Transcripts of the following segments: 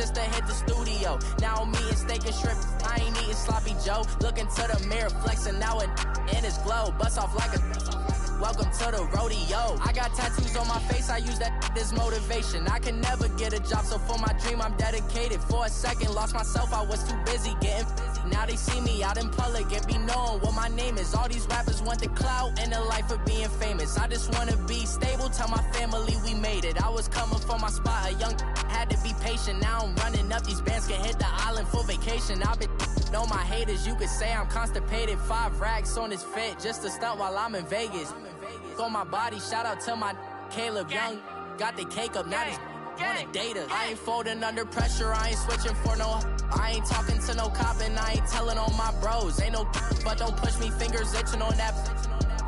just to hit the studio. Now I'm eating steak and shrimp, I ain't eating sloppy Joe. Look into the mirror, flexing now and in his glow. Bust off like a... Welcome to the rodeo. I got tattoos on my face, I use that as motivation. I can never get a job, so for my dream I'm dedicated. For a second, lost myself, I was too busy getting busy. Now they see me out in public and be knowing what my name is. All these rappers want the clout and the life of being famous. I just wanna be stable, tell my family we made it. I was coming for my spot, a young had to be patient. Now I'm running up, these bands can hit the island for vacation. I've been know my haters, you could say I'm constipated. 5 racks on his fit, just to stunt while I'm in Vegas. On my body, shout out to my Caleb Young. Got the cake up, now these wanna data. I ain't folding under pressure, I ain't switching for no. I ain't talking to no cop and I ain't telling on my bros. Ain't no but don't push me, fingers itching on that.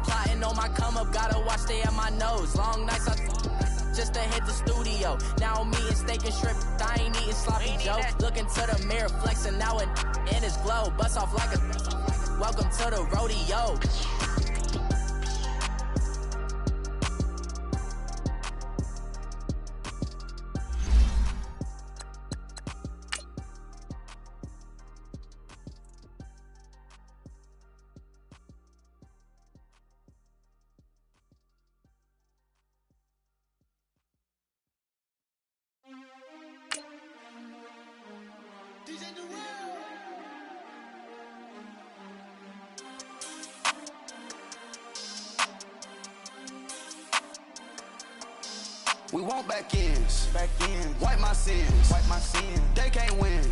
Plotting on my come up, gotta watch stay at my nose. Long nights I just to hit the studio. Now I'm eating steak and shrimp, I ain't eating sloppy Joe. Look into the mirror, flexing now and in his glow. Bust off like a welcome to the rodeo. We want back ends. Wipe my sins. They can't win.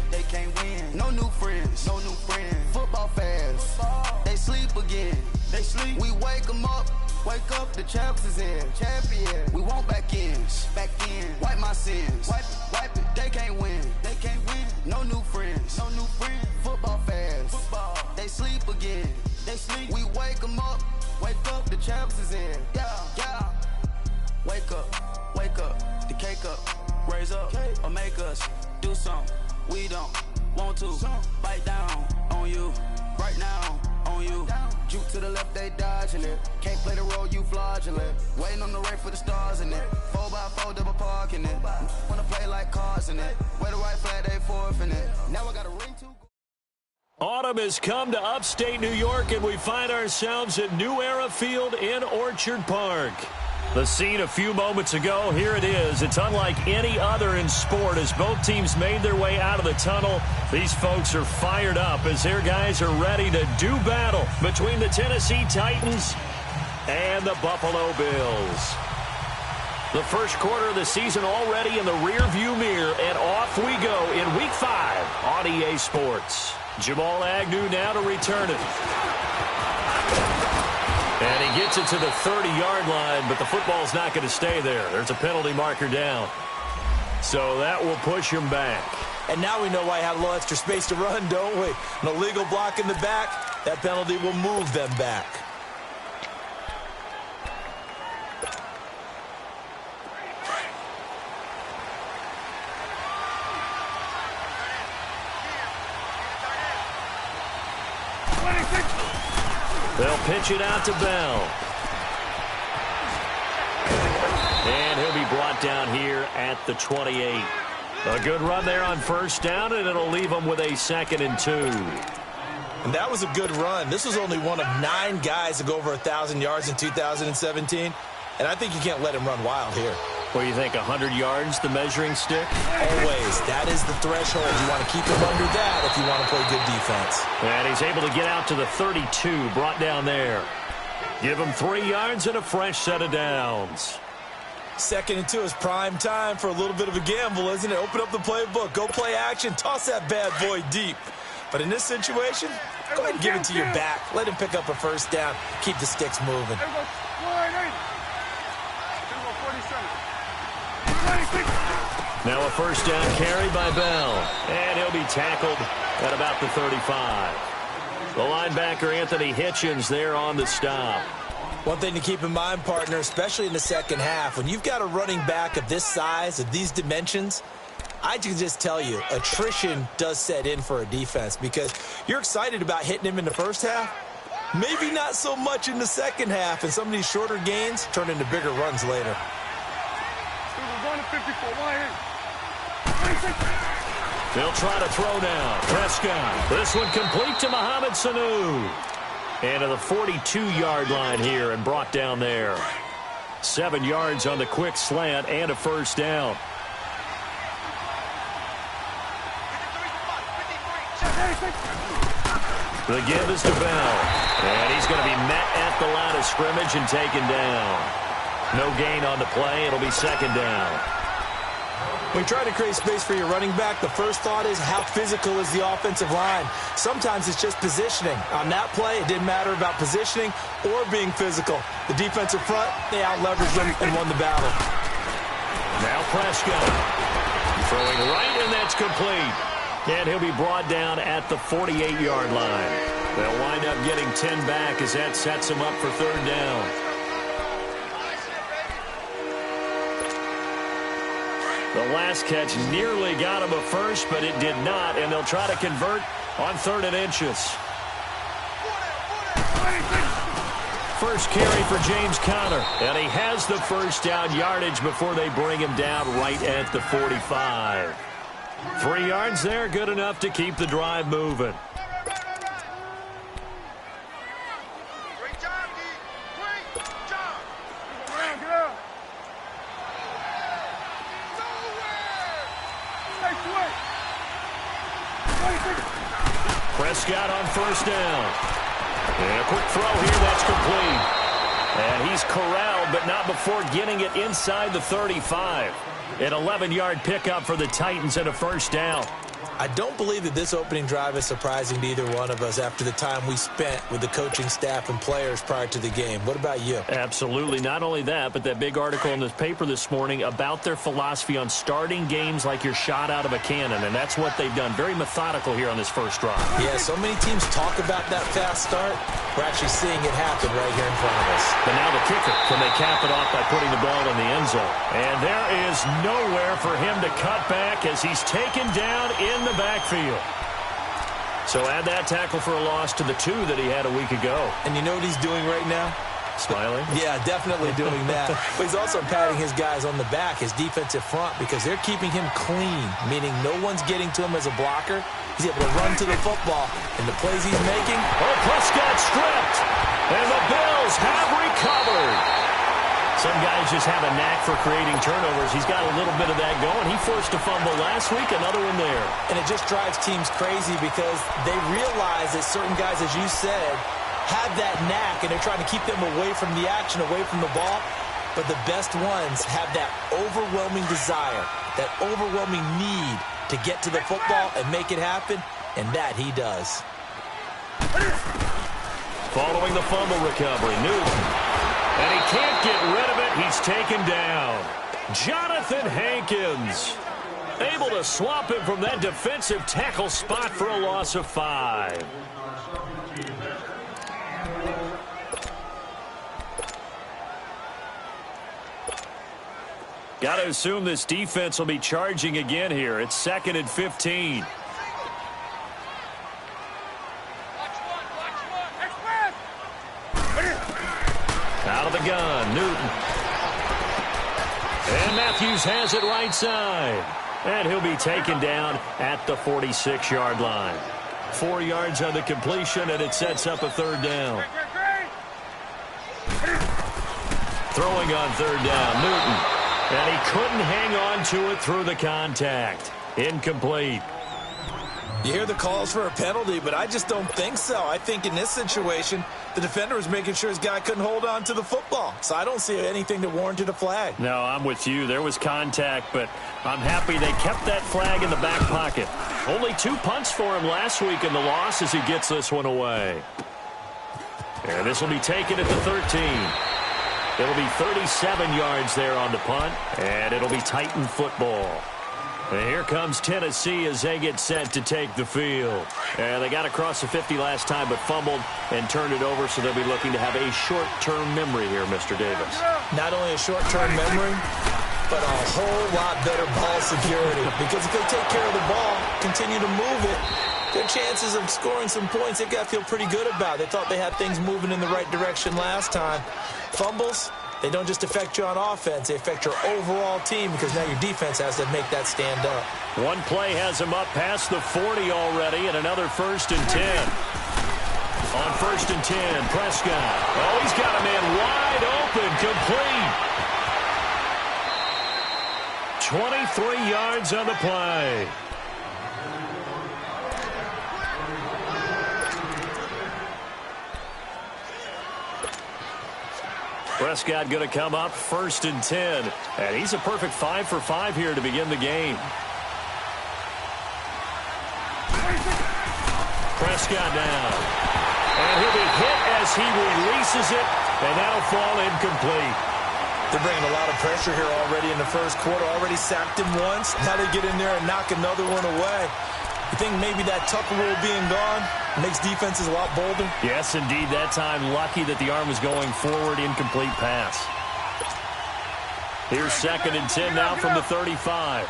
No new friends. Football fans. They sleep again. We wake them up. The champs is here. We want back ends. Wipe my sins. Wipe it. They can't win. No new friends. Football fans. They sleep again. We wake them up. The champs is here. Yeah. Wake up, the cake up, raise up, or make us do something we don't want to. Bite down on you, right now on you. Juke to the left, they dodging it. Can't play the role, you fraudulent. Waiting on the race for the stars in it. 4x4 double parking it. Wanna play like cars in it. Where the right flag, they forfeiting it. Now I got a ring to. Autumn has come to upstate New York, and we find ourselves at New Era Field in Orchard Park. The scene a few moments ago, here it is. It's unlike any other in sport as both teams made their way out of the tunnel. These folks are fired up as their guys are ready to do battle between the Tennessee Titans and the Buffalo Bills. The first quarter of the season already in the rearview mirror, and off we go in Week 5 on EA Sports. Jamal Agnew now to return it. And he gets it to the 30-yard line, but the football's not going to stay there. There's a penalty marker down. So that will push him back. And now we know why I have a little extra space to run, don't we? An illegal block in the back, that penalty will move them back. They'll pitch it out to Bell. And he'll be brought down here at the 28. A good run there on first down, and it'll leave them with a 2nd and 2. And that was a good run. This was only one of 9 guys to go over 1,000 yards in 2017. And I think you can't let him run wild here. What do you think, 100 yards, the measuring stick? Always. That is the threshold. You want to keep him under that if you want to play good defense. And he's able to get out to the 32, brought down there. Give him 3 yards and a fresh set of downs. 2nd and 2 is prime time for a little bit of a gamble, isn't it? Open up the playbook. Go play action. Toss that bad boy deep. But in this situation, go ahead and give it to your back. Let him pick up a first down. Keep the sticks moving. Now a first down carry by Bell. And he'll be tackled at about the 35. The linebacker, Anthony Hitchens, there on the stop. One thing to keep in mind, partner, especially in the second half, when you've got a running back of this size, of these dimensions, I can just tell you, attrition does set in for a defense because you're excited about hitting him in the first half. Maybe not so much in the second half, and some of these shorter gains turn into bigger runs later. They'll try to throw down. Prescott. This one complete to Mohamed Sanu. And to the 42-yard line here and brought down there. 7 yards on the quick slant and a first down. The give is to Bell. And he's going to be met at the line of scrimmage and taken down. No gain on the play. It'll be second down. When you try to create space for your running back, the first thought is how physical is the offensive line. Sometimes it's just positioning. On that play, it didn't matter about positioning or being physical. The defensive front, they out-leveraged them and won the battle. Now Prescott throwing right, and that's complete. And he'll be brought down at the 48-yard line. They'll wind up getting 10 back as that sets him up for third down. The last catch nearly got him a first, but it did not, and they'll try to convert on 3rd and inches. First carry for James Conner, and he has the first down yardage before they bring him down right at the 45. 3 yards there, good enough to keep the drive moving. Prescott on first down. And a quick throw here, that's complete. And he's corralled, but not before getting it inside the 35. An 11-yard pickup for the Titans and a first down. I don't believe that this opening drive is surprising to either one of us after the time we spent with the coaching staff and players prior to the game. What about you? Absolutely. Not only that, but that big article in the paper this morning about their philosophy on starting games like you're shot out of a cannon, and that's what they've done. Very methodical here on this first drive. Yeah, so many teams talk about that fast start. We're actually seeing it happen right here in front of us. But now the kicker, can they cap it off by putting the ball in the end zone? And there is nowhere for him to cut back as he's taken down in the backfield. So add that tackle for a loss to the 2 that he had a week ago. And you know what he's doing right now? Smiling? Yeah, definitely doing that. But he's also patting his guys on the back, his defensive front, because they're keeping him clean, meaning no one's getting to him as a blocker. He's able to run to the football, and the plays he's making. Oh, Prescott stripped, and the Bills have recovered. Some guys just have a knack for creating turnovers. He's got a little bit of that going. He forced a fumble last week, another one there. And it just drives teams crazy because they realize that certain guys, as you said, have that knack, and they're trying to keep them away from the action, away from the ball. But the best ones have that overwhelming desire, that overwhelming need to get to the football and make it happen, and that he does. Following the fumble recovery, Newton. And he can't get rid of it. He's taken down. Jonathan Hankins able to swap him from that defensive tackle spot for a loss of 5. Got to assume this defense will be charging again here. It's 2nd and 15. Out of the gun, Newton. And Matthews has it right side. And he'll be taken down at the 46-yard line. 4 yards on the completion, and it sets up a third down. Throwing on third down, Newton. And he couldn't hang on to it through the contact. Incomplete. You hear the calls for a penalty, but I just don't think so. I think in this situation, the defender was making sure his guy couldn't hold on to the football. So I don't see anything that warranted a flag. No, I'm with you. There was contact, but I'm happy they kept that flag in the back pocket. Only 2 punts for him last week in the loss as he gets this one away. And this will be taken at the 13. It'll be 37 yards there on the punt, and it'll be Titan football. And here comes Tennessee as they get set to take the field. And they got across the 50 last time but fumbled and turned it over, so they'll be looking to have a short-term memory here, Mr. Davis. Not only a short-term memory, but a whole lot better ball security. Because if they take care of the ball, continue to move it, good chances of scoring some points they've got to feel pretty good about. They thought they had things moving in the right direction last time. Fumbles, They don't just affect you on offense. They affect your overall team because now your defense has to make that stand up. One play has him up past the 40 already, and another 1st and 10. On 1st and 10, Prescott. Oh, he's got a man wide open, complete. 23 yards on the play. Prescott going to come up 1st and 10. And he's a perfect 5 for 5 here to begin the game. Prescott now. And he'll be hit as he releases it. And that'll fall incomplete. They're bringing a lot of pressure here already in the first quarter. Already sacked him once. Now they get in there and knock another one away. You think maybe that Tucker rule being gone makes defenses a lot bolder? Yes, indeed. That time, lucky that the arm was going forward, incomplete pass. Here's 2nd and 10 now from the 35.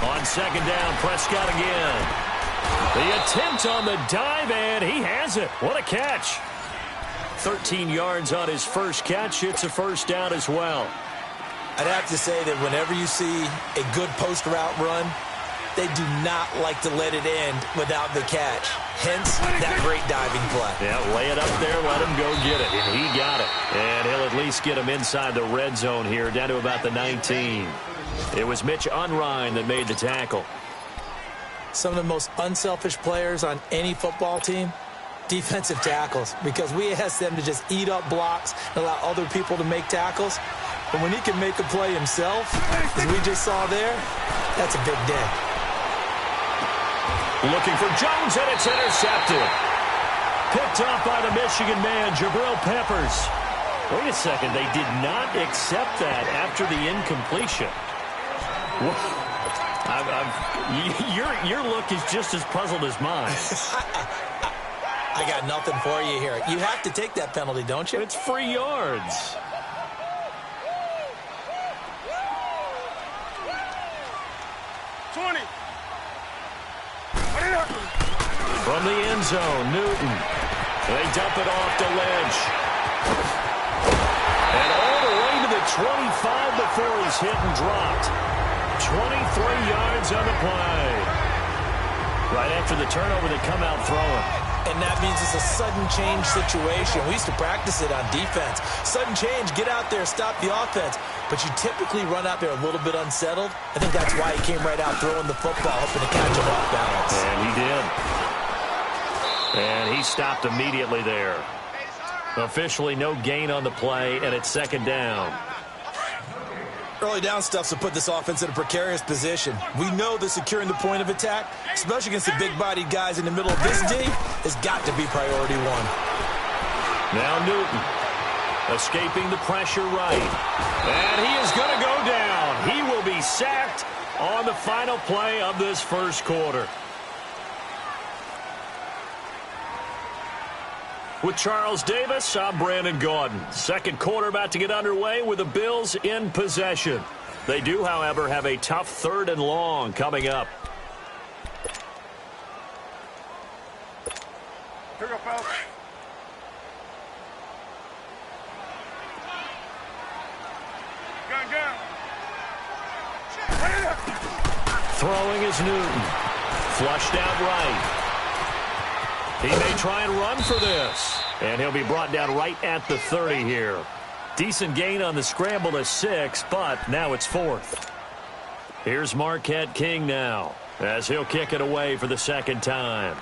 On 2nd down, Prescott again. The attempt on the dive, and he has it. What a catch. 13 yards on his first catch. It's a 1st down as well. I'd have to say that whenever you see a good post route run, they do not like to let it end without the catch. Hence, that great diving play. Yeah, lay it up there, let him go get it. And he got it. And he'll at least get him inside the red zone here, down to about the 19. It was Mitch Unrein that made the tackle. Some of the most unselfish players on any football team, defensive tackles, because we ask them to just eat up blocks and allow other people to make tackles. But when he can make a play himself, as we just saw there, that's a big day. Looking for Jones, and it's intercepted. Picked off by the Michigan man, Jabril Peppers. Wait a second, they did not accept that after the incompletion. Your look is just as puzzled as mine. I got nothing for you here. You have to take that penalty, don't you? It's free yards. From the end zone, Newton. They dump it off to Lynch. And all the way to the 25 before he's hit and dropped. 23 yards on the play. Right after the turnover, they come out throwing. And that means it's a sudden change situation. We used to practice it on defense. Sudden change, get out there, stop the offense. But you typically run out there a little bit unsettled. I think that's why he came right out throwing the football, hoping to catch him off balance. And he did. And he stopped immediately there. Officially no gain on the play, and it's 2nd down. Early down stuffs will put this offense in a precarious position. We know that securing the point of attack, especially against the big-bodied guys in the middle of this D, has got to be priority one. Now Newton escaping the pressure right. And he is going to go down. He will be sacked on the final play of this first quarter. With Charles Davis, I'm Brandon Gaudin. Second quarter about to get underway with the Bills in possession. They do, however, have a tough 3rd and long coming up. Here we go, fellas. Gun. Throwing is Newton. Flushed out right. He may try and run for this. And he'll be brought down right at the 30 here. Decent gain on the scramble to 6, but now it's 4th. Here's Marquette King now, as he'll kick it away for the 2nd time.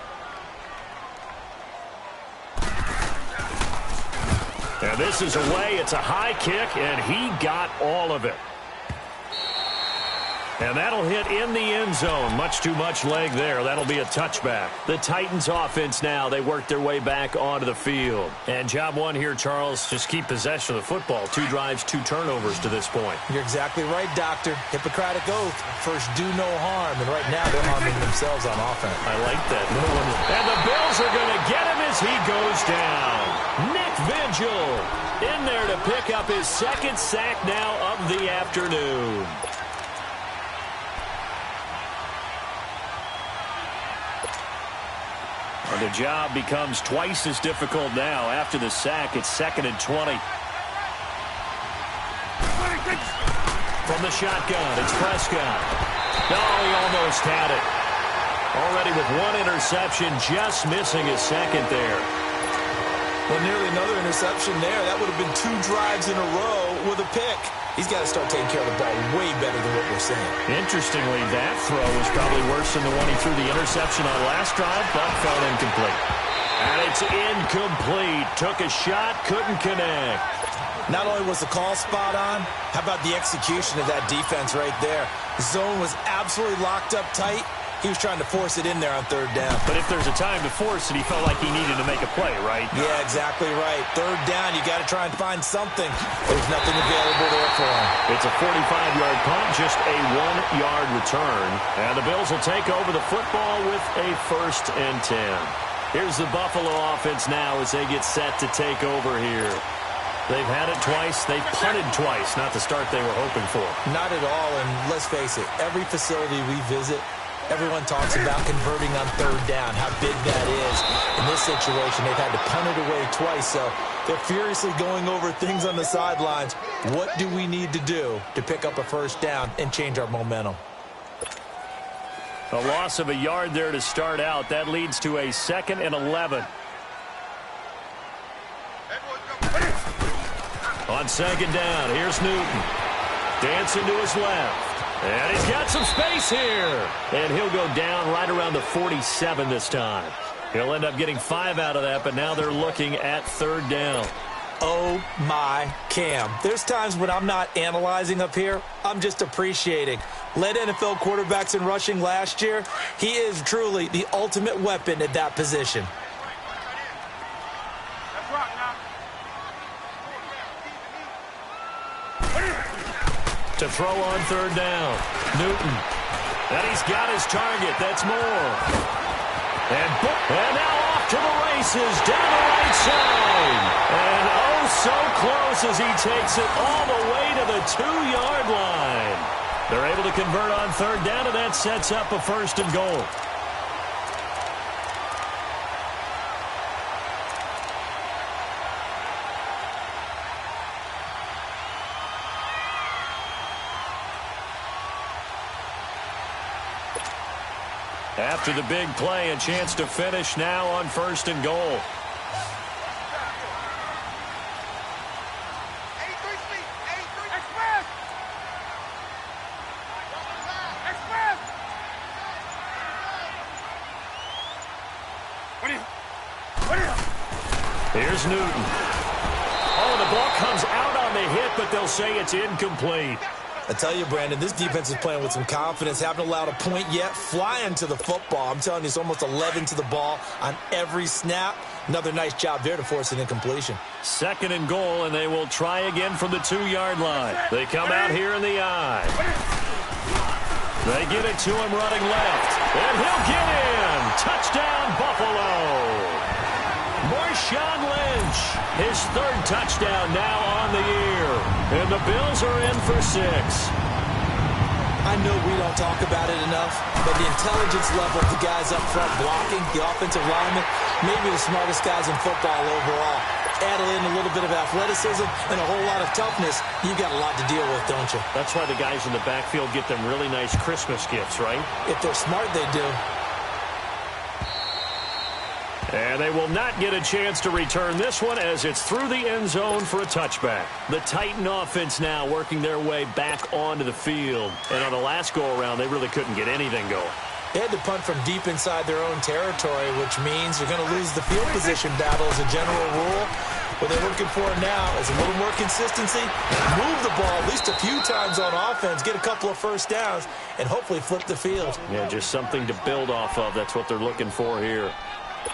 And this is away. It's a high kick, and he got all of it. And that'll hit in the end zone. Much too much leg there. That'll be a touchback. The Titans offense now. They work their way back onto the field. And job one here, Charles, just keep possession of the football. 2 drives, 2 turnovers to this point. You're exactly right, Doctor. Hippocratic oath. First, do no harm. And right now, they're harming themselves on offense. I like that. And the Bills are going to get him as he goes down. Nick Vigil in there to pick up his 2nd sack now of the afternoon. And the job becomes twice as difficult now. After the sack, it's 2nd and 20. From the shotgun, it's Prescott. No, he almost had it. Already with one interception, just missing his second there. Well, nearly another interception there. That would have been 2 drives in a row with a pick. He's got to start taking care of the ball way better than what we're seeing. Interestingly, that throw was probably worse than the one he threw the interception on last drive, but fell incomplete. And it's incomplete. Took a shot, couldn't connect. Not only was the call spot on, how about the execution of that defense right there? The zone was absolutely locked up tight. He was trying to force it in there on 3rd down. But if there's a time to force it, he felt like he needed to make a play, right? Yeah, exactly right. 3rd down, you got to try and find something. There's nothing available there for him. It's a 45-yard punt, just a 1-yard return. And the Bills will take over the football with a 1st and 10. Here's the Buffalo offense now as they get set to take over here. They've had it twice. They've punted twice. Not the start they were hoping for. Not at all, and let's face it, every facility we visit, everyone talks about converting on 3rd down, how big that is. In this situation, they've had to punt it away twice, so they're furiously going over things on the sidelines. What do we need to do to pick up a 1st down and change our momentum? A loss of a yard there to start out. That leads to a 2nd and 11. On 2nd down, here's Newton. Dancing to his left. And he's got some space here. And he'll go down right around the 47 this time. He'll end up getting 5 out of that, but now they're looking at 3rd down. Oh, my Cam. There's times when I'm not analyzing up here. I'm just appreciating. Led NFL quarterbacks in rushing last year. He is truly the ultimate weapon at that position. To throw on 3rd down. Newton. And he's got his target. That's Moore. And now off to the races down the right side. And oh, so close as he takes it all the way to the 2-yard line. They're able to convert on 3rd down, and that sets up a 1st and goal. After the big play, a chance to finish now on 1st and goal. Here's Newton. Oh, the ball comes out on the hit, but they'll say it's incomplete. I tell you, Brandon, this defense is playing with some confidence. Haven't allowed a point yet. Flying to the football. I'm telling you, it's almost 11 to the ball on every snap. Another nice job there to force an incompletion. 2nd and goal, and they will try again from the 2-yard line. They come out here in the I. They get it to him running left. And he'll get in. Touchdown, Buffalo. Marshawn Lynch, his 3rd touchdown now on the year. And the Bills are in for 6. I know we don't talk about it enough, but the intelligence level of the guys up front blocking, the offensive linemen, maybe the smartest guys in football overall. Add in a little bit of athleticism and a whole lot of toughness, you've got a lot to deal with, don't you? That's why the guys in the backfield get them really nice Christmas gifts, right? If they're smart, they do. And they will not get a chance to return this one as it's through the end zone for a touchback. The Titan offense now working their way back onto the field. And on the last go-around, they really couldn't get anything going. They had to punt from deep inside their own territory, which means you're going to lose the field position battle as a general rule. What they're looking for now is a little more consistency, move the ball at least a few times on offense, get a couple of 1st downs, and hopefully flip the field. Yeah, just something to build off of. That's what they're looking for here.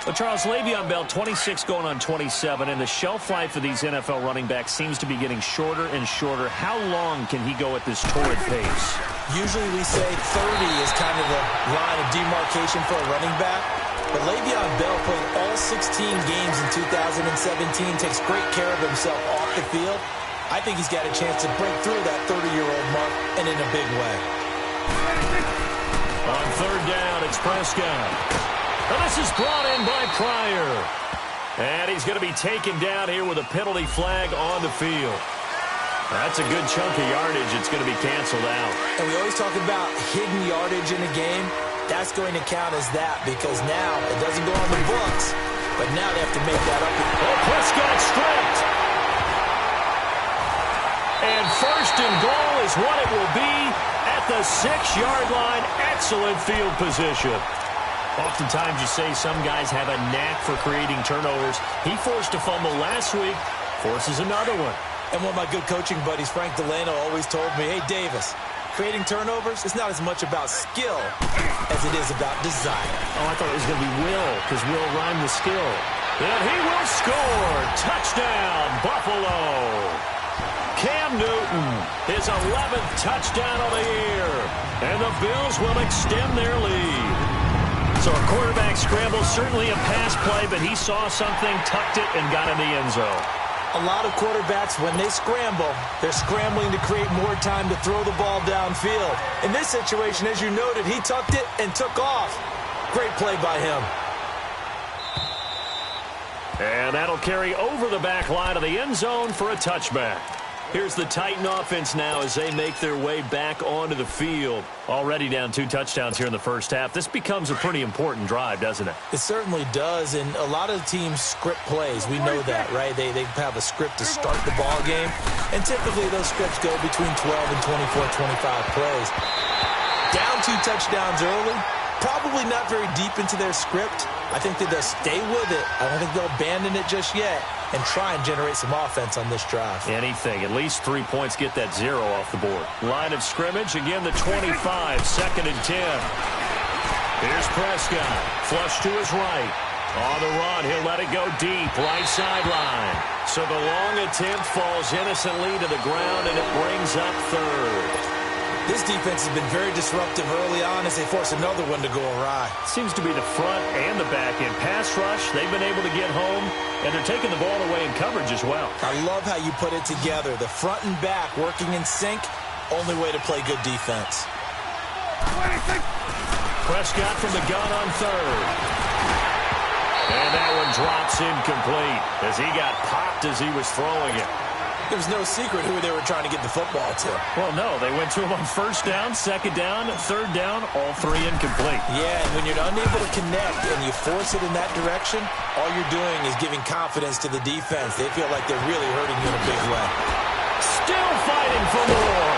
Well, Charles, Le'Veon Bell, 26 going on 27, and the shelf life of these NFL running backs seems to be getting shorter and shorter. How long can he go at this torrid pace? Usually we say 30 is kind of the line of demarcation for a running back, but Le'Veon Bell played all 16 games in 2017, takes great care of himself off the field. I think he's got a chance to break through that 30-year-old mark, and in a big way. On 3rd down, it's Prescott. And this is brought in by Pryor. And he's going to be taken down here with a penalty flag on the field. That's a good chunk of yardage. It's going to be canceled out. And we always talk about hidden yardage in a game. That's going to count as that because now it doesn't go on the books, but now they have to make that up. Oh, Prescott stripped. And first and goal is what it will be at the 6-yard line. Excellent field position. Oftentimes you say some guys have a knack for creating turnovers. He forced a fumble last week, forces another one. And one of my good coaching buddies, Frank Delano, always told me, hey, Davis, creating turnovers is not as much about skill as it is about desire. Oh, I thought it was going to be Will, because Will rhymed with skill. And he will score. Touchdown, Buffalo. Cam Newton, his 11th touchdown of the year. And the Bills will extend their lead. So a quarterback scramble, certainly a pass play, but he saw something, tucked it, and got in the end zone. A lot of quarterbacks, when they scramble, they're scrambling to create more time to throw the ball downfield. In this situation, as you noted, he tucked it and took off. Great play by him. And that'll carry over the back line of the end zone for a touchback. Here's the Titan offense now as they make their way back onto the field. Already down 2 touchdowns here in the first half. This becomes a pretty important drive, doesn't it? It certainly does, and a lot of teams script plays. We know that, right? They have a script to start the ball game, and typically those scripts go between 12 and 24, 25 plays. Down 2 touchdowns early, probably not very deep into their script. I think that they'll stay with it. I don't think they'll abandon it just yet and try and generate some offense on this drive. Anything. At least 3 points, get that 0 off the board. Line of scrimmage, again the 25, 2nd and 10. Here's Prescott. Flush to his right. On the run, he'll let it go deep, right sideline. So the long attempt falls innocently to the ground, and it brings up 3rd. This defense has been very disruptive early on as they force another one to go awry. Seems to be the front and the back end. Pass rush, they've been able to get home, and they're taking the ball away in coverage as well. I love how you put it together. The front and back working in sync, only way to play good defense. Prescott from the gun on 3rd. And that one drops incomplete as he got popped as he was throwing it. There was no secret who they were trying to get the football to. Well, no. They went to him on 1st down, 2nd down, 3rd down, all 3 incomplete. Yeah, and when you're unable to connect and you force it in that direction, all you're doing is giving confidence to the defense. They feel like they're really hurting you in a big way. Still fighting for more.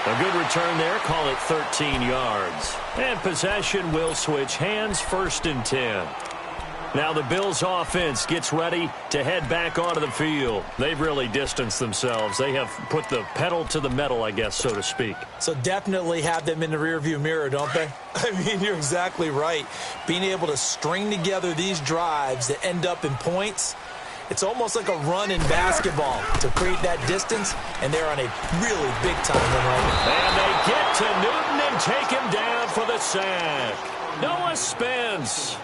A good return there. Call it 13 yards. And possession will switch hands, 1st and 10. Now the Bills offense gets ready to head back onto the field. They've really distanced themselves. They have put the pedal to the metal, I guess, so to speak. So definitely have them in the rearview mirror, don't they? I mean, you're exactly right. Being able to string together these drives that end up in points, it's almost like a run in basketball to create that distance, and they're on a really big-time run right now. And they get to Newton and take him down for the sack. Noah Spence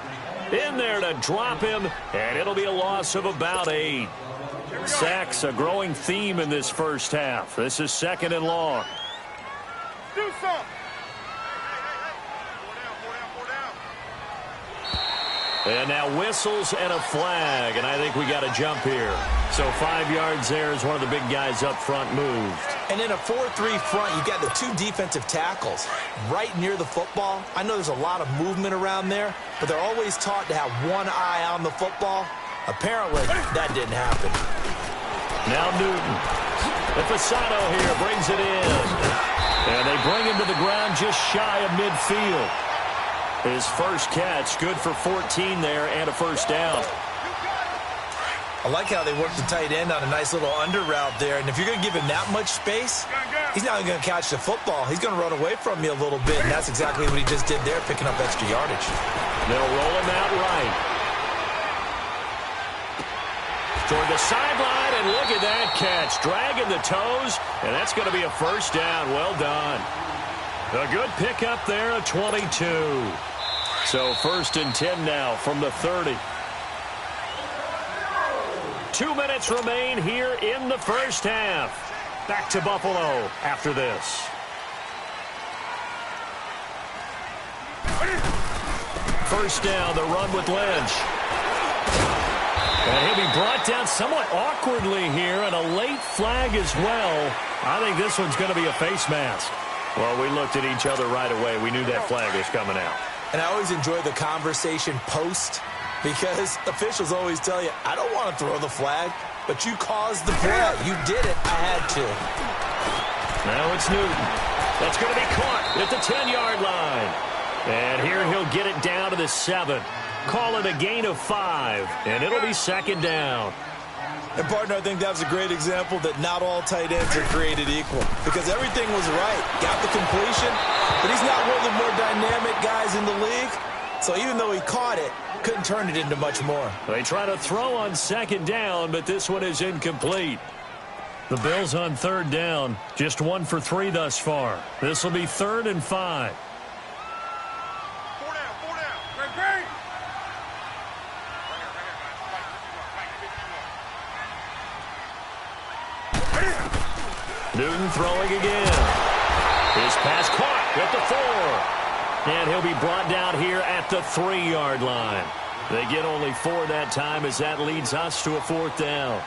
in there to drop him, and it'll be a loss of about 8. Sacks, a growing theme in this first half. This is 2nd and long. Do something. And now whistles and a flag, and I think we got a jump here. So 5 yards there as one of the big guys up front moved. And in a 4-3 front, you've got the 2 defensive tackles right near the football. I know there's a lot of movement around there, but they're always taught to have one eye on the football. Apparently, that didn't happen. Now Newton. The Fasano here brings it in. And they bring him to the ground just shy of midfield. His first catch, good for 14 there and a 1st down. I like how they work the tight end on a nice little under route there. And if you're going to give him that much space, he's not going to catch the football. He's going to run away from you a little bit, and that's exactly what he just did there, picking up extra yardage. They'll roll him out right. Toward the sideline, and look at that catch. Dragging the toes, and that's going to be a 1st down. Well done. A good pickup there at 22. So 1st and 10 now from the 30. 2 minutes remain here in the first half. Back to Buffalo after this. first down. The run with Lynch. And he'll be brought down somewhat awkwardly here, and a late flag as well. I think this one's going to be a face mask. Well, we looked at each other right away. We knew that flag was coming out. And I always enjoy the conversation post, because officials always tell you, I don't want to throw the flag, but you caused the play. You did it. I had to. Now it's Newton. That's going to be caught at the 10-yard line. And here he'll get it down to the 7. Call it a gain of 5, and it'll be second down. And, partner, I think that was a great example that not all tight ends are created equal, because everything was right. Got the completion, but he's not one of the more dynamic guys in the league. So even though he caught it, couldn't turn it into much more. They try to throw on second down, but this one is incomplete. The Bills on third down, just 1 for 3 thus far. This will be 3rd and 5. Newton throwing again. His pass caught at the 4. And he'll be brought down here at the 3-yard line. They get only 4 that time, as that leads us to a 4th down.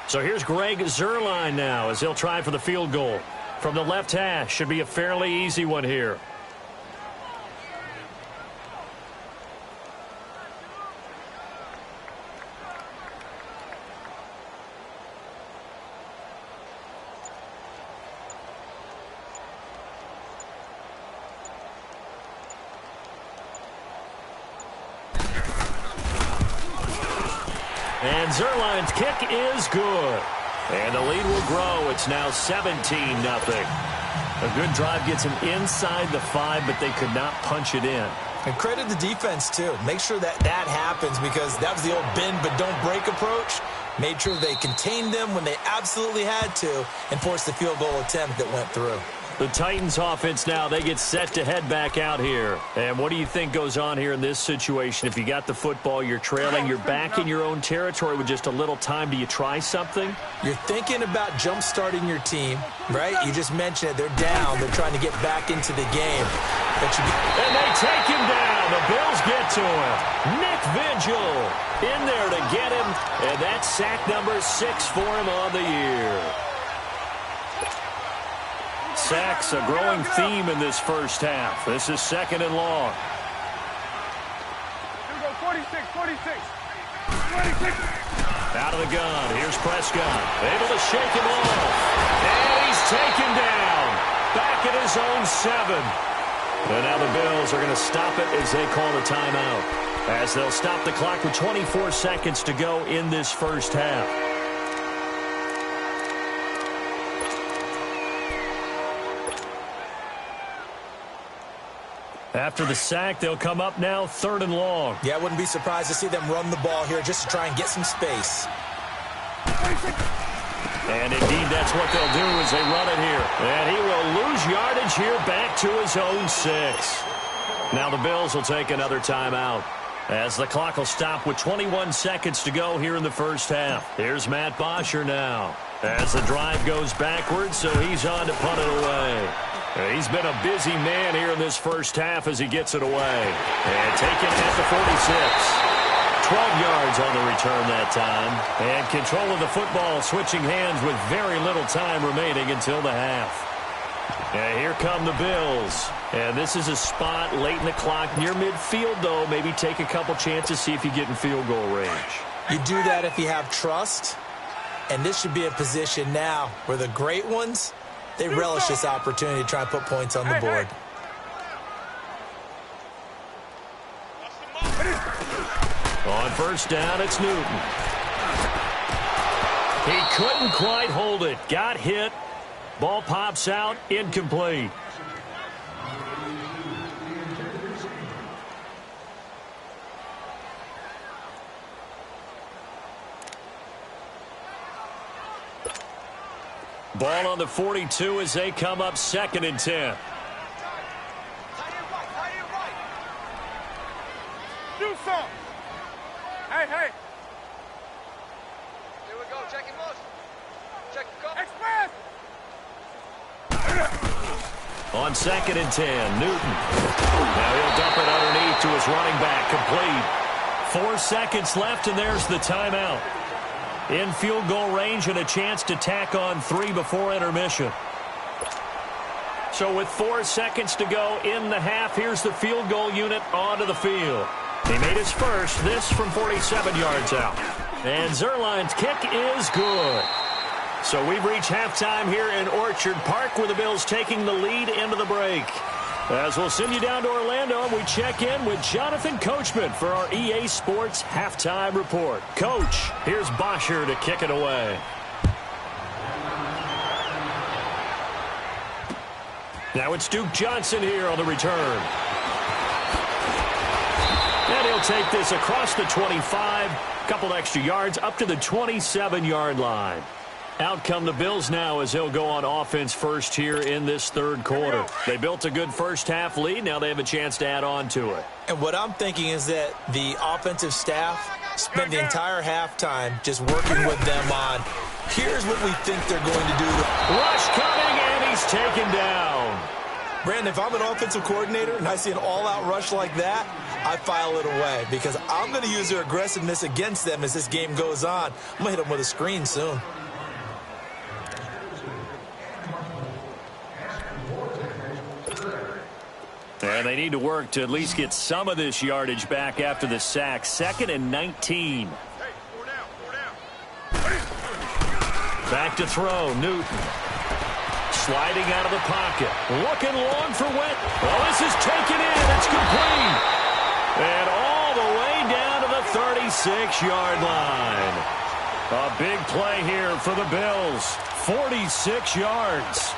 So here's Greg Zuerlein now as he'll try for the field goal. From the left hash, should be a fairly easy one here. And Zuerlein's kick is good. And the lead will grow. It's now 17-0. A good drive gets him inside the 5, but they could not punch it in. And credit the defense, too. Make sure that happens, because that was the old bend but don't break approach. Made sure they contained them when they absolutely had to and forced the field goal attempt that went through. The Titans offense now, they get set to head back out here. And what do you think goes on here in this situation? If you got the football, you're trailing, you're back in your own territory with just a little time. Do you try something? You're thinking about jump-starting your team, right? You just mentioned it. They're down. They're trying to get back into the game. And they take him down. The Bills get to him. Nick Vigil in there to get him. And that's sack number 6 for him on the year. Sacks, a growing theme in this first half. This is 2nd and long. 46. Out of the gun. Here's Prescott. Able to shake him off. And he's taken down. Back at his own 7. And now the Bills are going to stop it as they call the timeout. As they'll stop the clock with 24 seconds to go in this first half. After the sack, they'll come up now 3rd and long. Yeah, I wouldn't be surprised to see them run the ball here just to try and get some space. And indeed, that's what they'll do as they run it here. And he will lose yardage here back to his own 6. Now the Bills will take another timeout as the clock will stop with 21 seconds to go here in the first half. Here's Matt Bosher now as the drive goes backwards, so he's on to punt it away. He's been a busy man here in this first half as he gets it away. And taken at the 46. 12 yards on the return that time. And control of the football switching hands with very little time remaining until the half. And here come the Bills. And this is a spot late in the clock near midfield, though. Maybe take a couple chances, see if you get in field goal range. You do that if you have trust. And this should be a position now where the great ones, they relish this opportunity to try and put points on the board. On first down, it's Newton. He couldn't quite hold it. Got hit. Ball pops out. Incomplete. Ball on the 42 as they come up 2nd and 10. Do something. Hey. Here we go. Check in motion. Check go. Express. On 2nd and 10, Newton. Now he'll dump it underneath to his running back, complete. 4 seconds left, and there's the timeout. In field goal range and a chance to tack on 3 before intermission. So with 4 seconds to go in the half, here's the field goal unit onto the field. He made his first, this from 47 yards out. And Zuerlein's kick is good. So we've reached halftime here in Orchard Park with the Bills taking the lead into the break. As we'll send you down to Orlando, and we check in with Jonathan Coachman for our EA Sports Halftime Report. Coach, here's Bosher to kick it away. Now it's Duke Johnson here on the return. And he'll take this across the 25, couple extra yards up to the 27-yard line. Out come the Bills now as they'll go on offense first here in this third quarter. They built a good first-half lead. Now they have a chance to add on to it. And what I'm thinking is that the offensive staff spent the entire halftime just working with them on, here's what we think they're going to do. Rush coming, and he's taken down. Brandon, if I'm an offensive coordinator and I see an all-out rush like that, I file it away because I'm going to use their aggressiveness against them as this game goes on. I'm going to hit them with a screen soon. And they need to work to at least get some of this yardage back after the sack. 2nd and 19. Hey, 4 down, 4 down. Back to throw, Newton. Sliding out of the pocket. Looking long for Went. Well, this is taken in. It's complete. And all the way down to the 36-yard line. A big play here for the Bills. 46 yards.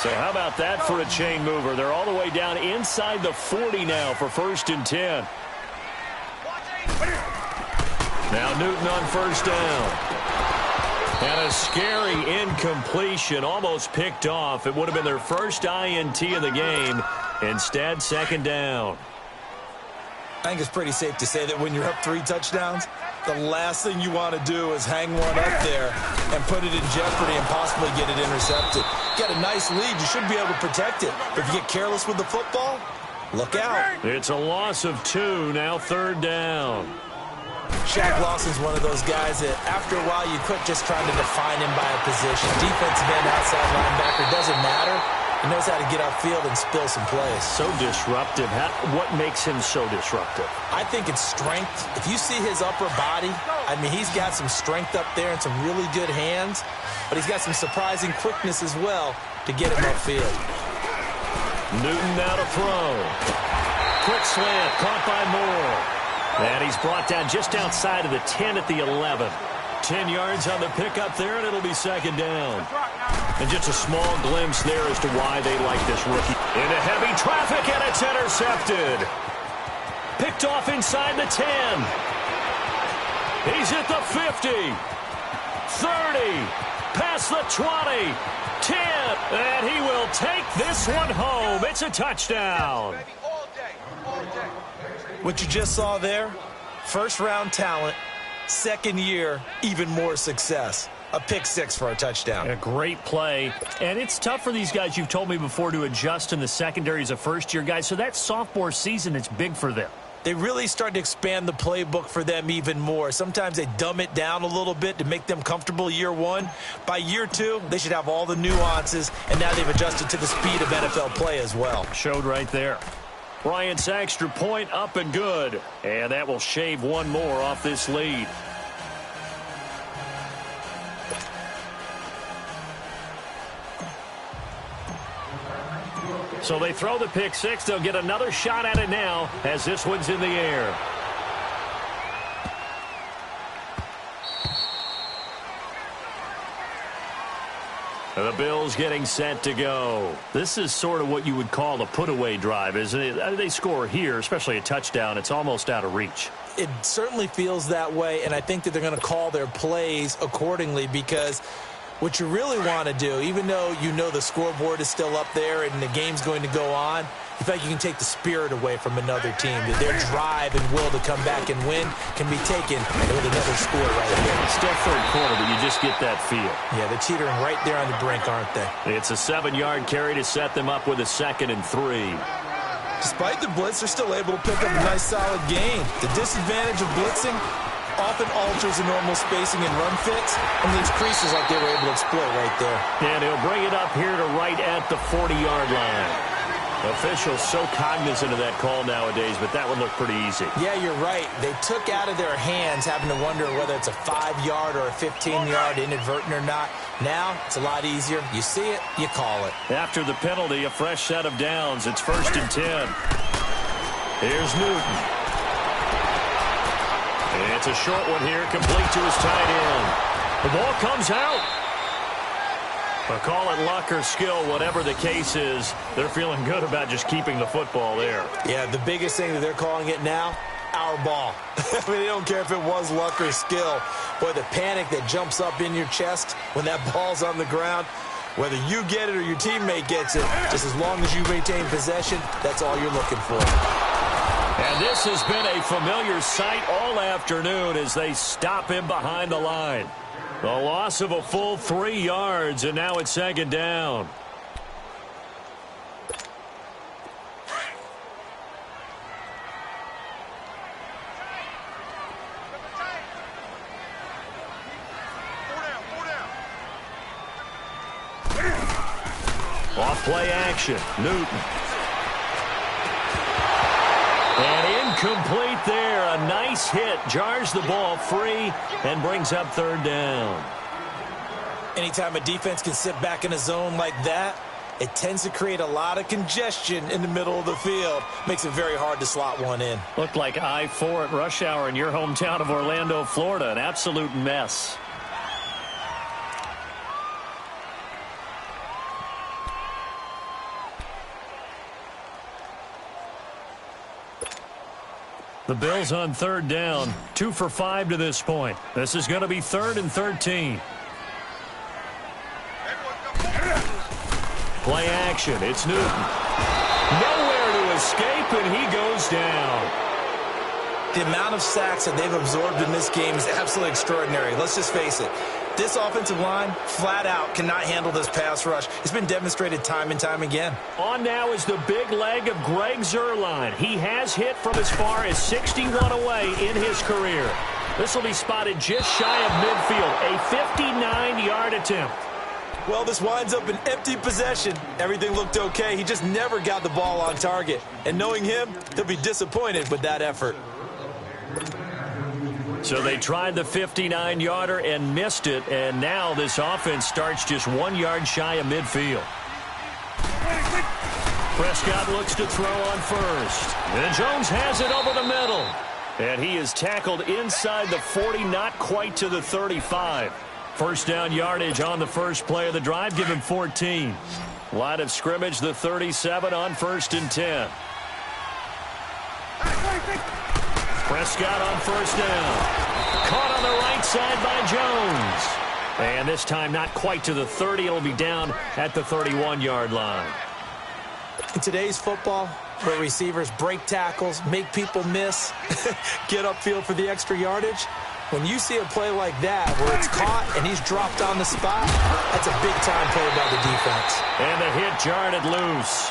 So how about that for a chain mover? They're all the way down inside the 40 now for 1st and 10. Now Newton on 1st down. And a scary incompletion, almost picked off. It would have been their first INT of the game. Instead, 2nd down. I think it's pretty safe to say that when you're up 3 touchdowns, the last thing you want to do is hang one up there and put it in jeopardy and possibly get it intercepted. You got a nice lead. You should be able to protect it. If you get careless with the football, look out. It's a loss of 2, now 3rd down. Shaq Lawson's one of those guys that after a while you quit just trying to define him by a position. Defensive end, outside linebacker, doesn't matter. He knows how to get upfield and spill some plays. So disruptive. What makes him so disruptive? I think it's strength. If you see his upper body, I mean, he's got some strength up there and some really good hands, but he's got some surprising quickness as well to get him upfield. Newton now to throw. Quick slant, caught by Moore. And he's brought down just outside of the 10 at the 11. 10 yards on the pickup there, and it'll be 2nd down. And just a small glimpse there as to why they like this rookie. Into heavy traffic, and it's intercepted. Picked off inside the 10. He's at the 50. 30. Past the 20. 10. And he will take this one home. It's a touchdown. All day, all day. What you just saw there, first-round talent, 2nd year, even more success. A pick 6 for a touchdown. A great play. And it's tough for these guys, you've told me before, to adjust in the secondary as a first-year guy. So that sophomore season, it's big for them. They really start to expand the playbook for them even more. Sometimes they dumb it down a little bit to make them comfortable year 1. By year 2, they should have all the nuances, and now they've adjusted to the speed of NFL play as well. Showed right there. Bryant's extra point up and good. And that will shave one more off this lead. So they throw the pick 6. They'll get another shot at it now as this one's in the air. The Bills getting set to go. This is sort of what you would call a put-away drive, isn't it? They score here, especially a touchdown. It's almost out of reach. It certainly feels that way, and I think that they're going to call their plays accordingly because What you really want to do, even though you know the scoreboard is still up there and the game's going to go on, you feel like you can take the spirit away from another team. That their drive and will to come back and win can be taken with another score right here. It's still third quarter, but you just get that feel. Yeah, they're teetering right there on the brink, aren't they? It's a 7-yard carry to set them up with a 2nd and 3. Despite the blitz, they're still able to pick up a nice, solid gain. The disadvantage of blitzing often alters the normal spacing and run fits, and leaves creases like they were able to exploit right there. And he'll bring it up here to right at the 40-yard line. Officials so cognizant of that call nowadays, but that would look pretty easy. Yeah, you're right. They took out of their hands having to wonder whether it's a 5-yard or a 15-yard inadvertent or not. Now, it's a lot easier. You see it, you call it. After the penalty, a fresh set of downs. It's 1st and 10. Here's Newton. It's a short one here, complete to his tight end. The ball comes out. But call it luck or skill, whatever the case is, they're feeling good about just keeping the football there. Yeah, the biggest thing that they're calling it now, our ball. I mean, they don't care if it was luck or skill. Boy, the panic that jumps up in your chest when that ball's on the ground, whether you get it or your teammate gets it, just as long as you maintain possession, that's all you're looking for. And this has been a familiar sight all afternoon as they stop him behind the line. The loss of a full 3 yards, and now it's 2nd down. Off play action, Newton. And incomplete there. A nice hit. Jars the ball free and brings up 3rd down. Anytime a defense can sit back in a zone like that, it tends to create a lot of congestion in the middle of the field. Makes it very hard to slot one in. Looked like I-4 at rush hour in your hometown of Orlando, Florida. An absolute mess. The Bills on 3rd down, 2 for 5 to this point. This is going to be 3rd and 13. Play action, it's Newton. Nowhere to escape, and he goes down. The amount of sacks that they've absorbed in this game is absolutely extraordinary. Let's just face it. This offensive line, flat out, cannot handle this pass rush. It's been demonstrated time and time again. On now is the big leg of Greg Zuerlein. He has hit from as far as 61 away in his career. This will be spotted just shy of midfield, a 59-yard attempt. Well, this winds up an empty possession. Everything looked okay. He just never got the ball on target. And knowing him, he'll be disappointed with that effort. So they tried the 59-yarder and missed it, and now this offense starts just 1 yard shy of midfield. Prescott looks to throw on first. And Jones has it over the middle. And he is tackled inside the 40, not quite to the 35. First down yardage on the first play of the drive, give him 14. Line of scrimmage, the 37 on 1st and 10. Prescott on first down. Caught on the right side by Jones. And this time not quite to the 30. It'll be down at the 31-yard line. In today's football, where receivers break tackles, make people miss, get upfield for the extra yardage, when you see a play like that where it's caught and he's dropped on the spot, that's a big-time play by the defense. And the hit jarred it loose.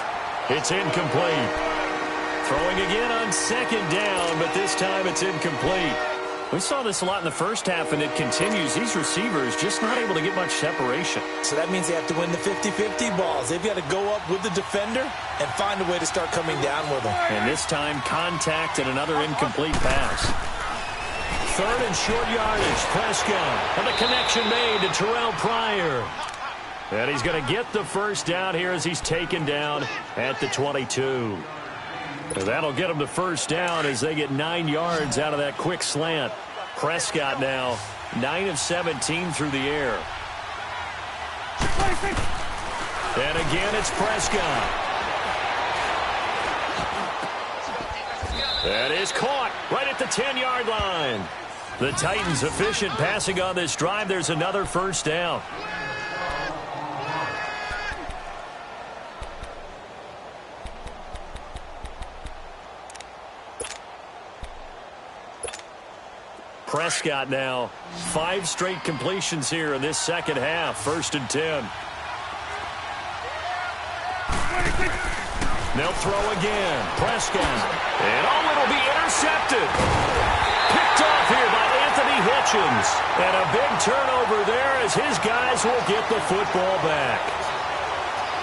It's incomplete. Throwing again on 2nd down, but this time it's incomplete. We saw this a lot in the first half, and it continues. These receivers just not able to get much separation. So that means they have to win the 50-50 balls. They've got to go up with the defender and find a way to start coming down with them. And this time, contact and another incomplete pass. 3rd and short yardage, Prescott. And the connection made to Terrell Pryor. And he's going to get the first down here as he's taken down at the 22. That'll get them to first down as they get 9 yards out of that quick slant. Prescott now 9 of 17 through the air. And again, it's Prescott. That is caught right at the 10-yard line. The Titans efficient passing on this drive. There's another first down. Prescott now. 5 straight completions here in this second half. 1st and 10. They'll throw again. Prescott. And it'll be intercepted. Picked off here by Anthony Hitchens. And a big turnover there as his guys will get the football back.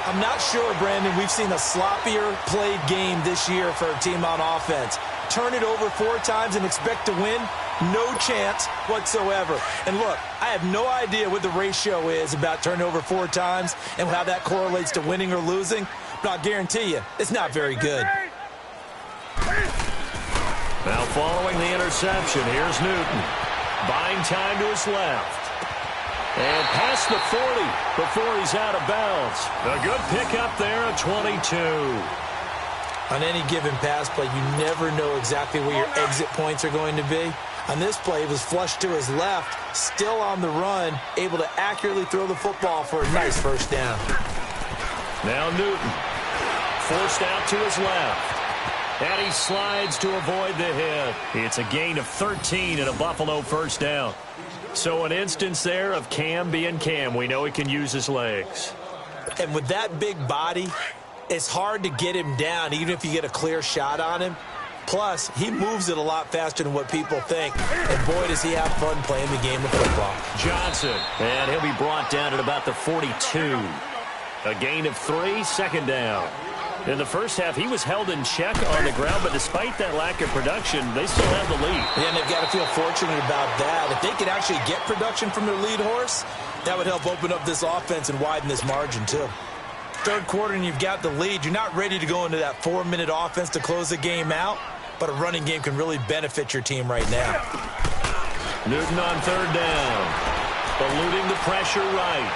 I'm not sure, Brandon, we've seen a sloppier played game this year for a team on offense. Turn it over 4 times and expect to win? No chance whatsoever. And look, I have no idea what the ratio is about turning over 4 times and how that correlates to winning or losing, but I'll guarantee you, it's not very good. Now following the interception, here's Newton. Buying time to his left. And past the 40 before he's out of bounds. A good pickup there at 22. On any given pass play, you never know exactly where your exit points are going to be. On this play, it was flushed to his left, still on the run, able to accurately throw the football for a nice first down. Now Newton, forced out to his left. And he slides to avoid the hit. It's a gain of 13 and a Buffalo first down. So an instance there of Cam being Cam. We know he can use his legs. And with that big body, it's hard to get him down, even if you get a clear shot on him. Plus, he moves it a lot faster than what people think. And boy, does he have fun playing the game of football. Johnson, and he'll be brought down at about the 42. A gain of 3, 2nd down. In the first half, he was held in check on the ground, but despite that lack of production, they still have the lead. Yeah, and they've got to feel fortunate about that. If they could actually get production from their lead horse, that would help open up this offense and widen this margin, too. 3rd quarter and you've got the lead. You're not ready to go into that 4-minute offense to close the game out, but a running game can really benefit your team right now. Newton on 3rd down. Eluding the pressure right.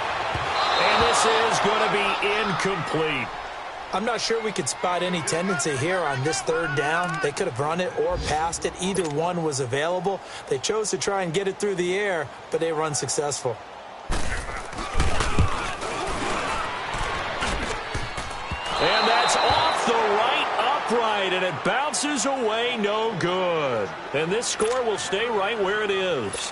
And this is going to be incomplete. I'm not sure we could spot any tendency here on this 3rd down. They could have run it or passed it. Either one was available. They chose to try and get it through the air, but they were unsuccessful. And that's off the right upright, and it bounces away, no good. And this score will stay right where it is.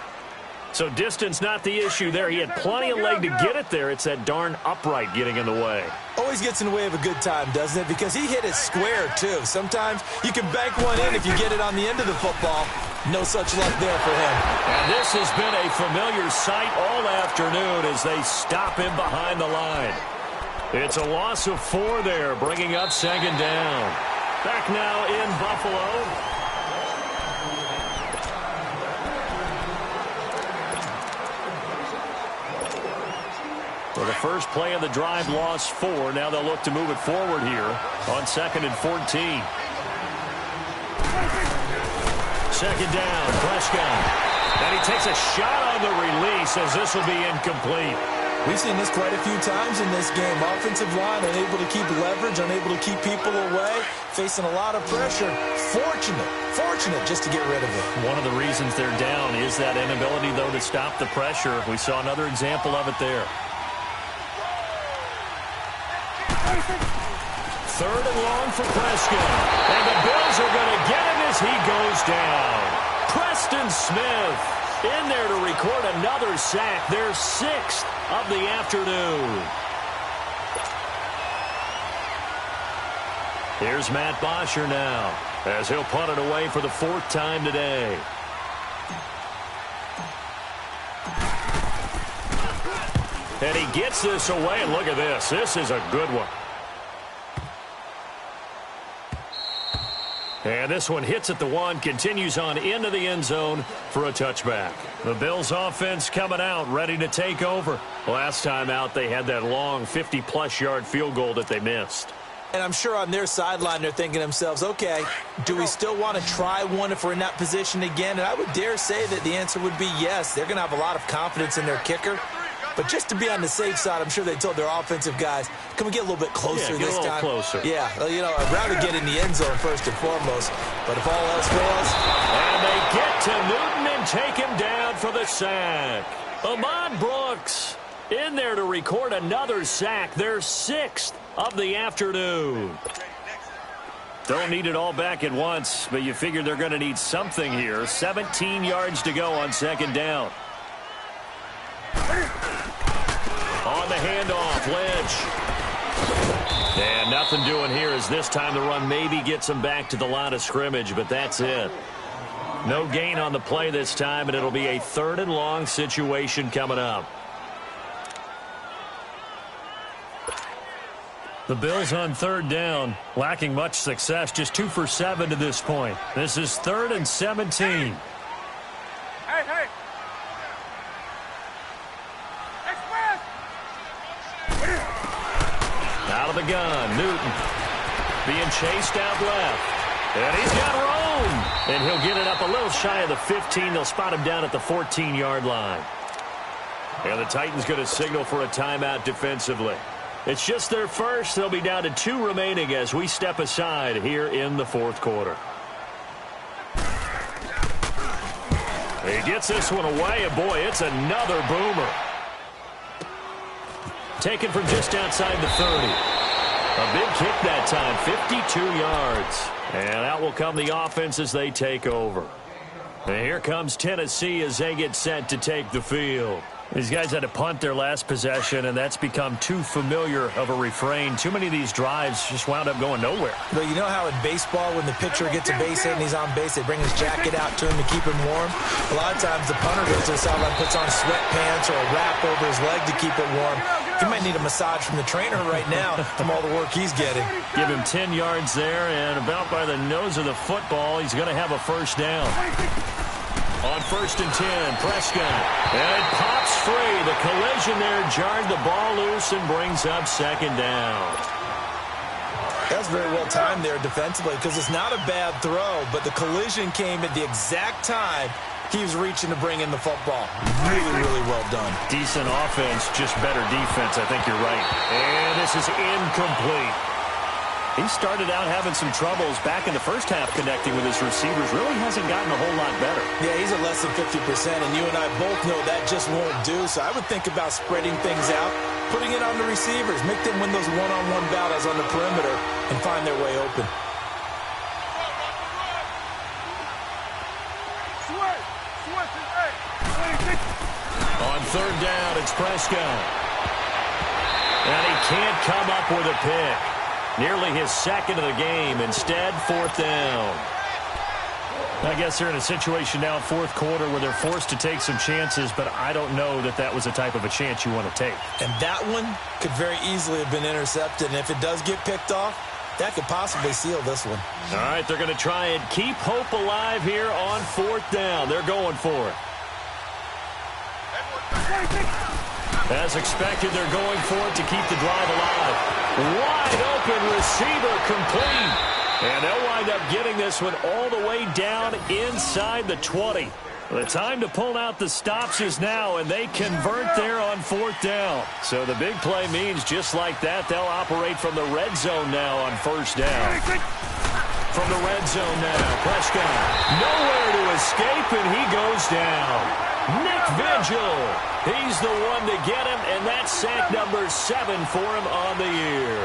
So distance not the issue there. He had plenty of leg to get it there. It's that darn upright getting in the way. Always gets in the way of a good time, doesn't it? Because he hit it square, too. Sometimes you can bank one in if you get it on the end of the football. No such luck there for him. And this has been a familiar sight all afternoon as they stop him behind the line. It's a loss of 4 there, bringing up 2nd down. Back now in Buffalo. For the first play of the drive, lost 4. Now they'll look to move it forward here on 2nd and 14. 2nd down, Prescott. And he takes a shot on the release as this will be incomplete. We've seen this quite a few times in this game. Offensive line unable to keep leverage, unable to keep people away, facing a lot of pressure. Fortunate just to get rid of it. One of the reasons they're down is that inability, though, to stop the pressure. We saw another example of it there. 3rd and long for Prescott. And the Bills are going to get him as he goes down. Preston Smith in there to record another sack. Their 6th of the afternoon. Here's Matt Bosher now as he'll punt it away for the 4th time today. And he gets this away, and look at this. This is a good one. And this one hits at the 1, continues on into the end zone for a touchback. The Bills offense coming out, ready to take over. Last time out, they had that long 50-plus yard field goal that they missed. And I'm sure on their sideline, they're thinking to themselves, okay, do we still want to try one if we're in that position again? And I would dare say that the answer would be yes. They're going to have a lot of confidence in their kicker. But just to be on the safe side, I'm sure they told their offensive guys, can we get a little bit closer this time? Closer. Yeah, you know, I'd rather get in the end zone first and foremost. But if all else fails. And they get to Newton and take him down for the sack. Ahmad Brooks in there to record another sack. Their 6th of the afternoon. Don't need it all back at once, but you figure they're going to need something here. 17 yards to go on second down. On the handoff, Lynch. And nothing doing here as this time the run maybe gets them back to the line of scrimmage, but that's it. No gain on the play this time, and it'll be a 3rd and long situation coming up. The Bills on 3rd down, lacking much success, just 2 for 7 to this point. This is 3rd and 17. Hey! Express! Out of the gun, Newton being chased out left. And he's got room. And he'll get it up a little shy of the 15. They'll spot him down at the 14-yard line. And the Titans going to signal for a timeout defensively. It's just their first. They'll be down to 2 remaining as we step aside here in the 4th quarter. He gets this one away, and boy, it's another boomer. Taken from just outside the 30. A big kick that time, 52 yards. And out will come the offense as they take over. And here comes Tennessee as they get set to take the field. These guys had to punt their last possession, and that's become too familiar of a refrain. Too many of these drives just wound up going nowhere. But you know how in baseball, when the pitcher gets a base hit and he's on base, they bring his jacket out to him to keep him warm? A lot of times the punter goes to the sideline, puts on sweatpants or a wrap over his leg to keep it warm. He might need a massage from the trainer right now from all the work he's getting. Give him 10 yards there, and about by the nose of the football, he's going to have a first down. On 1st and 10, Prescott. And it pops free. The collision there jarred the ball loose and brings up 2nd down. That's very well timed there defensively because it's not a bad throw, but the collision came at the exact time he was reaching to bring in the football. Really, really well done. Decent offense, just better defense. I think you're right. And this is incomplete. He started out having some troubles back in the first half connecting with his receivers. Really hasn't gotten a whole lot better. Yeah, he's at less than 50%, and you and I both know that just won't do. So I would think about spreading things out, putting it on the receivers, make them win those one-on-one battles on the perimeter, and find their way open. On 3rd down, it's Prescott. And he can't come up with a pick. Nearly his 2nd of the game. Instead, 4th down. I guess they're in a situation now in 4th quarter where they're forced to take some chances, but I don't know that that was the type of a chance you want to take. And that one could very easily have been intercepted. And if it does get picked off, that could possibly seal this one. All right, they're going to try and keep hope alive here on 4th down. They're going for it. As expected, they're going for it to keep the drive alive. Wide open receiver complete. And they'll wind up getting this one all the way down inside the 20. The time to pull out the stops is now, and they convert there on 4th down. So the big play means just like that, they'll operate from the red zone now on 1st down. From the red zone now, Prescott nowhere to escape, and he goes down. Nick Vigil, he's the one to get him, and that's sack number 7 for him on the year.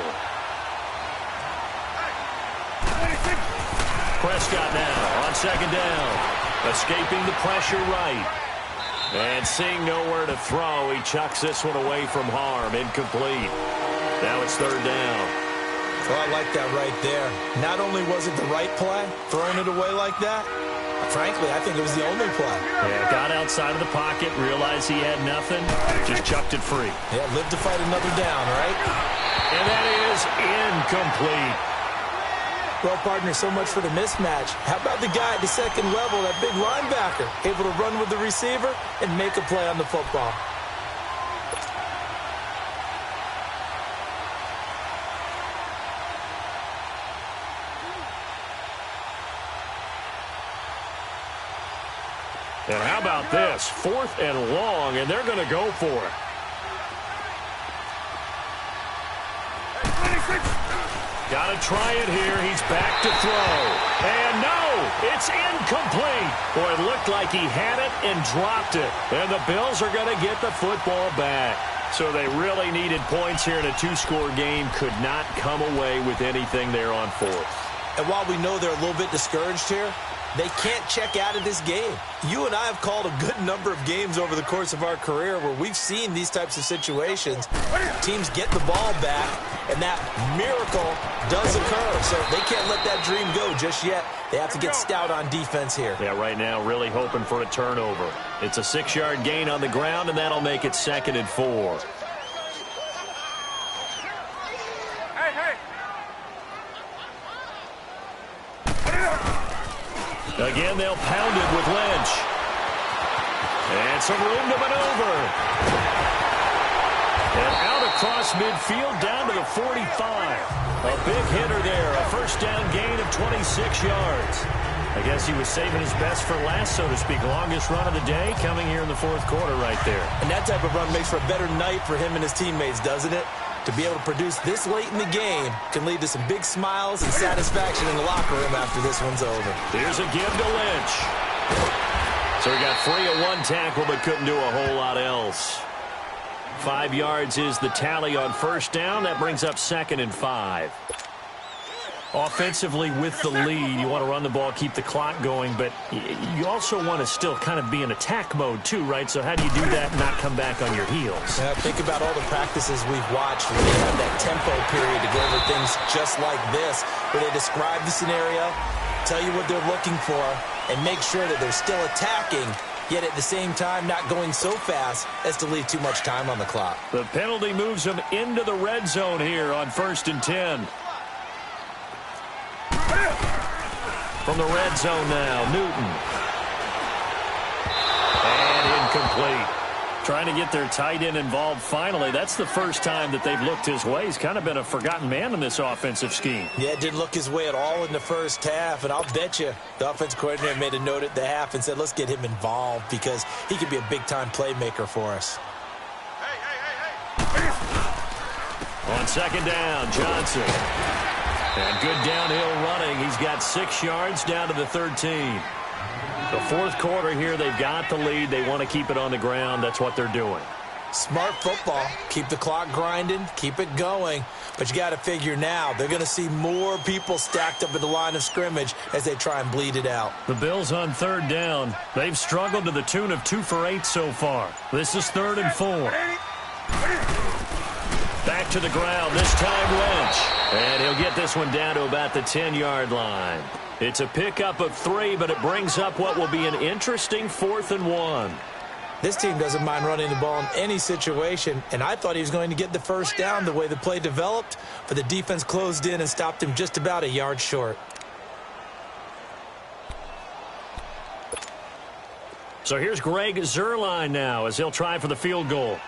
Prescott now on 2nd down, escaping the pressure right. And seeing nowhere to throw, he chucks this one away from harm, incomplete. Now it's 3rd down. Well, I like that right there. Not only was it the right play, throwing it away like that, frankly, I think it was the only play. Yeah, got outside of the pocket, realized he had nothing, just chucked it free. Yeah, live to fight another down, right? And that is incomplete. Well, partner, so much for the mismatch. How about the guy at the 2nd level, that big linebacker, able to run with the receiver and make a play on the football? And how about this? 4th and long, and they're going to go for it. Got to try it here. He's back to throw. And no, it's incomplete. Boy, it looked like he had it and dropped it. And the Bills are going to get the football back. So they really needed points here in a 2-score game. Could not come away with anything there on 4th. And while we know they're a little bit discouraged here, they can't check out of this game. You and I have called a good number of games over the course of our career where we've seen these types of situations. Teams get the ball back, and that miracle does occur. So they can't let that dream go just yet. They have to get stout on defense here. Yeah, right now really hoping for a turnover. It's a 6-yard gain on the ground, and that'll make it 2nd and 4. Again, they'll pound it with Lynch. And some room to maneuver. And out across midfield down to the 45. A big hitter there. A first down gain of 26 yards. I guess he was saving his best for last, so to speak. Longest run of the day coming here in the 4th quarter right there. And that type of run makes for a better night for him and his teammates, doesn't it? To be able to produce this late in the game can lead to some big smiles and satisfaction in the locker room after this one's over. Here's a give to Lynch. So he got free of one tackle but couldn't do a whole lot else. 5 yards is the tally on first down. That brings up 2nd and 5. Offensively with the lead, you want to run the ball, keep the clock going, but you also want to still kind of be in attack mode too, right? So how do you do that and not come back on your heels? Yeah, think about all the practices we've watched where they have that tempo period to go over things just like this, where they describe the scenario, tell you what they're looking for, and make sure that they're still attacking, yet at the same time not going so fast as to leave too much time on the clock. The penalty moves them into the red zone here on 1st and 10. From the red zone now, Newton. And incomplete. Trying to get their tight end involved finally. That's the first time that they've looked his way. He's kind of been a forgotten man in this offensive scheme. Yeah, it didn't look his way at all in the first half, and I'll bet you the offense coordinator made a note at the half and said, let's get him involved because he could be a big-time playmaker for us. On 2nd down, Johnson. And good downhill running. He's got 6 yards down to the 13. The 4th quarter here, they've got the lead. They want to keep it on the ground. That's what they're doing. Smart football. Keep the clock grinding. Keep it going. But you got to figure now, they're going to see more people stacked up at the line of scrimmage as they try and bleed it out. The Bills on 3rd down. They've struggled to the tune of 2 for 8 so far. This is 3rd and 4. Back to the ground, this time Lynch. And he'll get this one down to about the 10-yard line. It's a pickup of 3, but it brings up what will be an interesting 4th and 1. This team doesn't mind running the ball in any situation, and I thought he was going to get the first down the way the play developed, but the defense closed in and stopped him just about a yard short. So here's Greg Zuerlein now as he'll try for the field goal.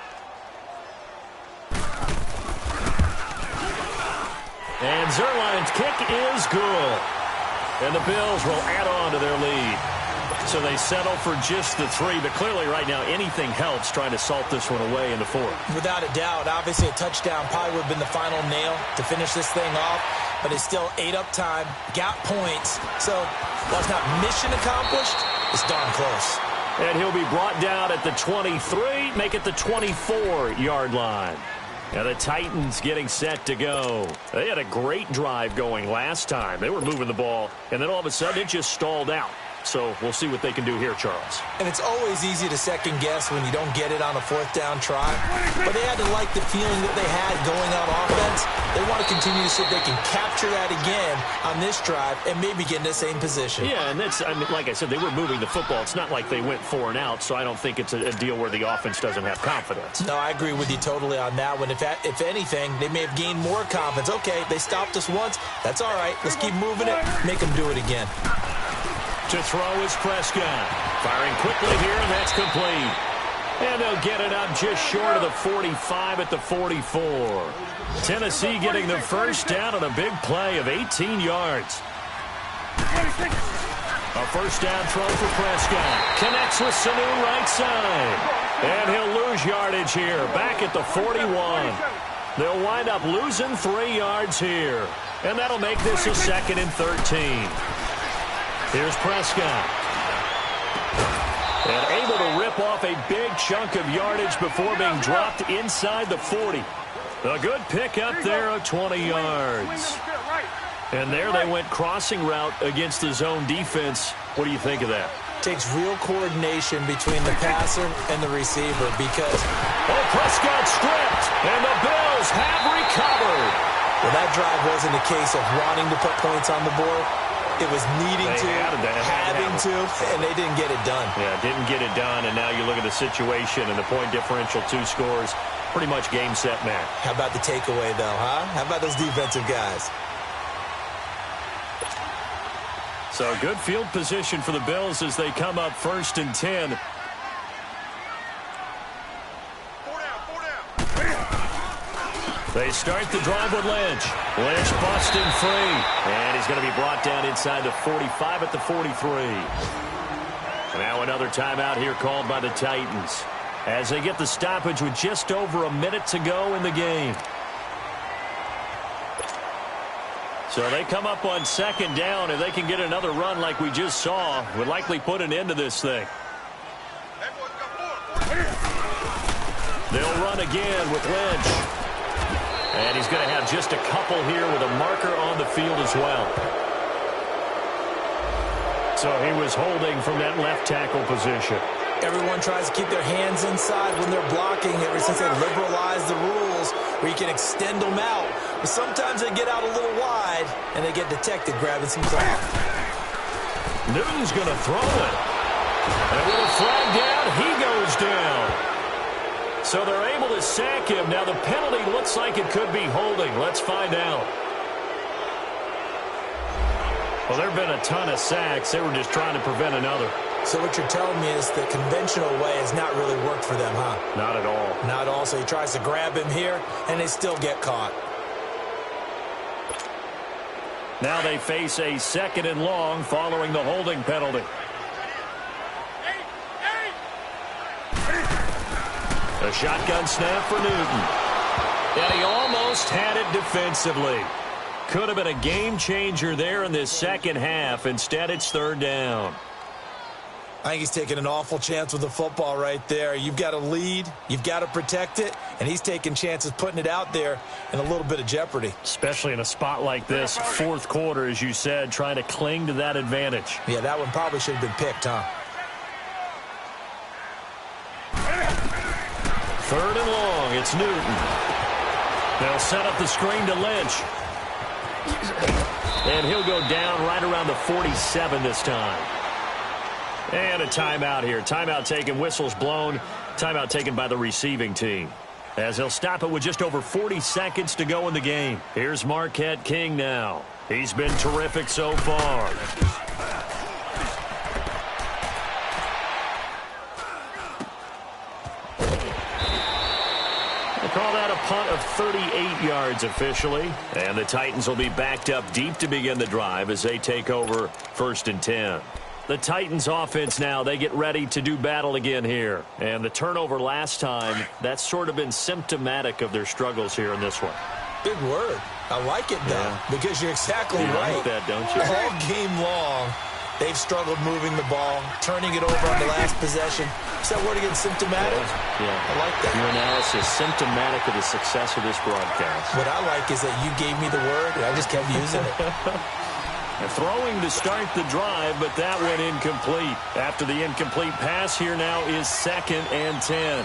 And Zuerlein's kick is good. And the Bills will add on to their lead. So they settle for just the 3, but clearly right now anything helps trying to salt this one away in the 4th. Without a doubt, obviously a touchdown probably would have been the final nail to finish this thing off, but it's still ate up time, got points. So while it's not mission accomplished, it's darn close. And he'll be brought down at the 23, make it the 24-yard line. Now the Titans getting set to go. They had a great drive going last time. They were moving the ball, and then all of a sudden it just stalled out. So we'll see what they can do here, Charles. And it's always easy to second guess when you don't get it on a 4th down try. But they had to like the feeling that they had going on offense. They want to continue to see if they can capture that again on this drive and maybe get in the same position. Yeah, and that's, I mean, like I said, they were moving the football. It's not like they went 4 and out, so I don't think it's a deal where the offense doesn't have confidence. No, I agree with you totally on that one. If anything, they may have gained more confidence. Okay, they stopped us once. That's all right. Let's keep moving it. Make them do it again. To throw is Prescott. Firing quickly here, and that's complete. And they'll get it up just short of the 45 at the 44. Tennessee getting the first down on a big play of 18 yards. A first down throw for Prescott. Connects with Sanu right side. And he'll lose yardage here, back at the 41. They'll wind up losing 3 yards here. And that'll make this a 2nd and 13. Here's Prescott. And able to rip off a big chunk of yardage before being dropped inside the 40. A good pickup there of 20 yards. And there they went crossing route against the zone defense. What do you think of that? Takes real coordination between the passer and the receiver because... Oh, Prescott stripped, and the Bills have recovered. Well, that drive wasn't a case of wanting to put points on the board. It was needing having to, and they didn't get it done. Yeah, didn't get it done, and now you look at the situation and the point differential, 2 scores, pretty much game, set, match. How about the takeaway, though, huh? How about those defensive guys? So good field position for the Bills as they come up 1st and 10. 4 down, 4 down. They start the drive with Lynch. Lynch busting free. And he's going to be brought down inside the 45 at the 43. Now another timeout here called by the Titans as they get the stoppage with just over a minute to go in the game. So they come up on 2nd down. If they can get another run like we just saw, would likely put an end to this thing. Everyone's got 4. They'll run again with Lynch. And he's going to have just a couple here with a marker on the field as well. So he was holding from that left tackle position. Everyone tries to keep their hands inside when they're blocking ever since they liberalized the rules where you can extend them out. But sometimes they get out a little wide and they get detected grabbing some clock. Newton's going to throw it. And with a flag down, he goes down. So they're able to sack him. Now the penalty looks like it could be holding. Let's find out. Well, there have been a ton of sacks. They were just trying to prevent another. So what you're telling me is the conventional way has not really worked for them, huh? Not at all. Not at all. So he tries to grab him here, and they still get caught. Now they face a 2nd and long following the holding penalty. A shotgun snap for Newton. And he almost had it defensively. Could have been a game changer there in this 2nd half. Instead, it's 3rd down. I think he's taking an awful chance with the football right there. You've got to lead. You've got to protect it. And he's taking chances putting it out there in a little bit of jeopardy. Especially in a spot like this, 4th quarter, as you said, trying to cling to that advantage. Yeah, that one probably should have been picked, huh? 3rd and long, it's Newton. They'll set up the screen to Lynch. And he'll go down right around the 47 this time. And a timeout here. Timeout taken, whistles blown. Timeout taken by the receiving team. As he'll stop it with just over 40 seconds to go in the game. Here's Marquette King now. He's been terrific so far. Call that a punt of 38 yards officially. And the Titans will be backed up deep to begin the drive as they take over 1st and 10. The Titans offense now, they get ready to do battle again here. And the turnover last time, that's sort of been symptomatic of their struggles here in this one. Big word. I like it, though, because you're exactly right. You like that, don't you? All game long, they've struggled moving the ball, turning it over on the last possession. Is that word again, symptomatic? Yeah. I like that. Your analysis, symptomatic of the success of this broadcast. What I like is that you gave me the word, and I just kept using it. Throwing to start the drive, but that went incomplete. After the incomplete pass, here now is 2nd and 10.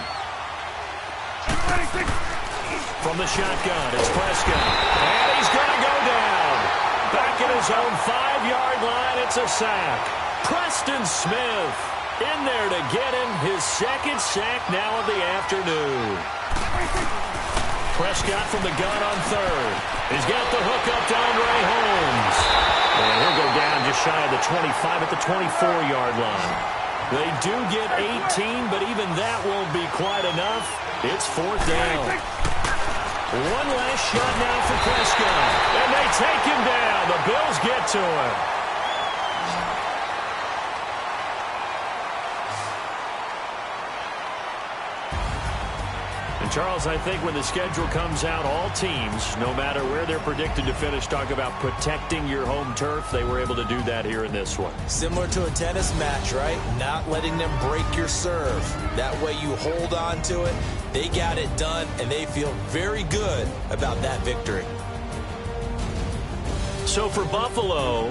From the shotgun, it's Prescott. And he's going to go down. Back at his own 5-yard line, it's a sack. Preston Smith in there to get him his 2nd sack now of the afternoon. Prescott from the gun on 3rd. He's got the hook up to Andre Holmes. And he'll go down just shy of the 25 at the 24-yard line. They do get 18, but even that won't be quite enough. It's 4th down. One last shot now for Prescott. And they take him down. The Bills get to him. And Charles, I think when the schedule comes out, all teams, no matter where they're predicted to finish, talk about protecting your home turf. They were able to do that here in this one. Similar to a tennis match, right? Not letting them break your serve. That way you hold on to it. They got it done, and they feel very good about that victory. So for Buffalo,